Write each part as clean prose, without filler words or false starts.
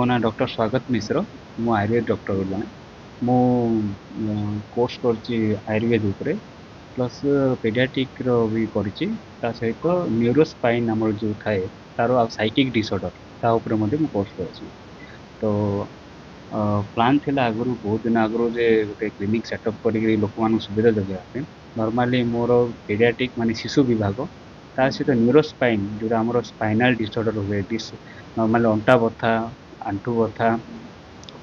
मो ना डॉक्टर स्वागत मिश्र मु आयुर्वेद डॉक्टर जन मु कोर्स कर आयुर्वेद उपरे प्लस पेडियाट्रिक रो भी करिछि ता सहित न्यूरोस्पाइन हमर जो थाए तारो आ साइकिक डिसऑर्डर ता उपरे मध्ये मु कोर्स करछि। तो प्लान थिला आगु बहुत दिन आगु जे गोटे क्लिनिक सेटअप करी लोक मान सुविधा जगह नॉर्मली मोर पेडियाट्रिक माने शिशु विभाग ता सहित न्यूरोस्पाइन जो हमर स्पाइनल डिसऑर्डर हुए नॉर्मल अंटा बथा आंठू बथा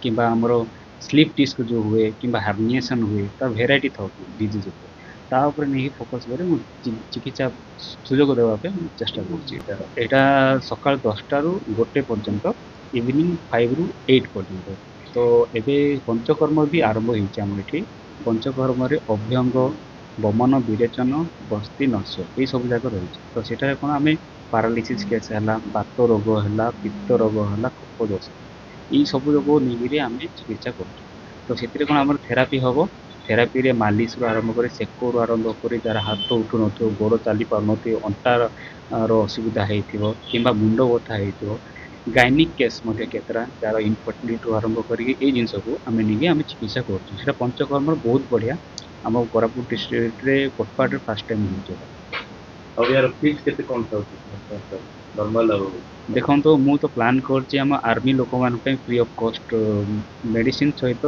किंबा हमर स्लीप डिस्क जो हुए किंबा हार्निएशन हुए ता वेराइटी था डिजीज ता ऊपर नहीं फोकस करे चिकित्सा सुजोग देवा पे चेष्टा कर एटा सकाळ 10टा रु गोटे पर्यंत इवनिंग 5 रु 8 पर्यंत। तो एबे पंचकर्म भी आरंभ होइछ हम एठी पंचकर्म रे अभ्यंग बमन विरेचन बस्ती नश्य ये सब जाक रही तो सेटा कोन आमे पैरालिसिस केस हला बात रोग हला पित्त रोग हला कफ दोष ये सब रोग निगिरे आमे चिकित्सा कर तो सेतिरे कोन हमर थेरापी हबो थेरापी रे मालिश रो आरंभ करे सेको रो आरंभ करे जार हाथ उठु नथो गोड़ चाली पार नथो अंटा रो असुविधा हेतिबो किंबा मुंड बथा हेतिबो गायनिक केस मध्ये केतरा जार इनफर्टिलिटी आरंभ करी ए जिंस को आमे निगे आमे चिकित्सा करछु सेटा पंचकर्म बहुत बढ़िया आम कोरापुट डिस्ट्रिक्ट रे कोटपाट रे फर्स्ट टाइम होइछ। अब यार फीस केते कोन था नॉर्मल देखो तो मु तो प्लान करछि हम आर्मी लोक मान पे फ्री ऑफ कॉस्ट मेडिसिन सहित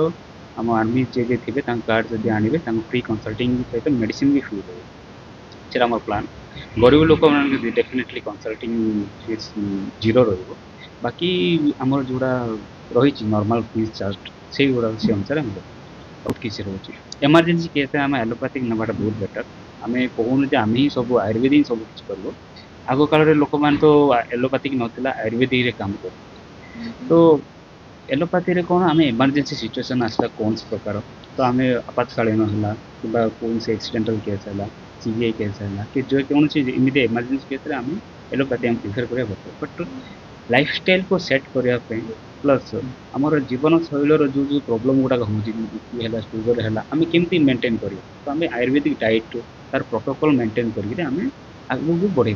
हम आर्मी जे थिबे तां कार्ड जदि आनिबे तां फ्री कंसल्टिंग सहित मेडिसिन भी फ्री देबे सेटा हमर प्लान। गरीब लोक मान डेफिनेटली कंसल्टिंग फीस जीरो रहइबो बाकी हमर जोड़ा रही नॉर्मल फीस चार्ज से गुड़ा से अनुसार हम बहुत किसी रोचे इमरजेंसी केस आम एलोपैथिक नवाटा बहुत बेटर आम कहून आम ही सब आयुर्वेद ही सब किसी कर आग काल लोक मान तो एलोपैथिक नाला आयुर्वेदिक रे काम कर तो एलोपैथी रे कौन आम इमरजेंसी सिचुएशन आसला कौन से प्रकार तो आम आपातकालीन है कि कौन से एक्सीडेंटल केस है सीबीआई केस है कि जो कौन इमिडिएट इमरजेंसी केस आम एलोपैथी आम प्रिफर करा बट लाइफस्टाइल को सेट करने प्लस आमर जीवन शैल जो जो प्रोब्लेम गुड़ाक हो सुगर है आम केमती मेंटेन कर तो आम आयुर्वेदिक डाइट तार प्रोटोकॉल मेंटेन करके आम आगू भी बढ़े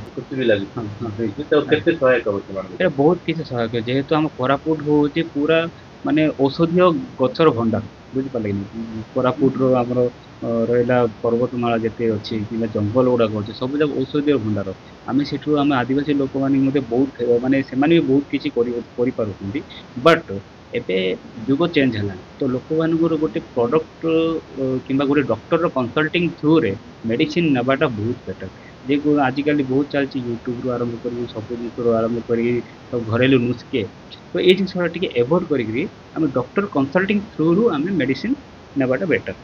बहुत किसी सहायक जेहेतु आम कोरापुट हूँ पूरा माने औषधीय गचर भंडार बुझिपारे कोरापुट आमर रहा पर्वतमाला जिते अच्छी कि जंगल गुड़ाक अच्छे सब जगह औषधीय भंडार आम से आम आदिवासी लोक मैंने बहुत माने से भी बहुत किसी बट एबे जुग चेंज है तो लोक मान गोटे प्रोडक्ट कि गोटे डॉक्टर कंसल्टिंग थ्रू रे मेडिसिन नवाटा बहुत बेटर जे आजिकल बहुत चलती यूट्यूब आरंभ कर सब जिन आरंभ कर सब घरेलू नुस्खे तो ये जिनसा टे एवोड करें डॉक्टर कंसल्टिंग थ्रू रू आम मेडिसिन नवाटा बेटर।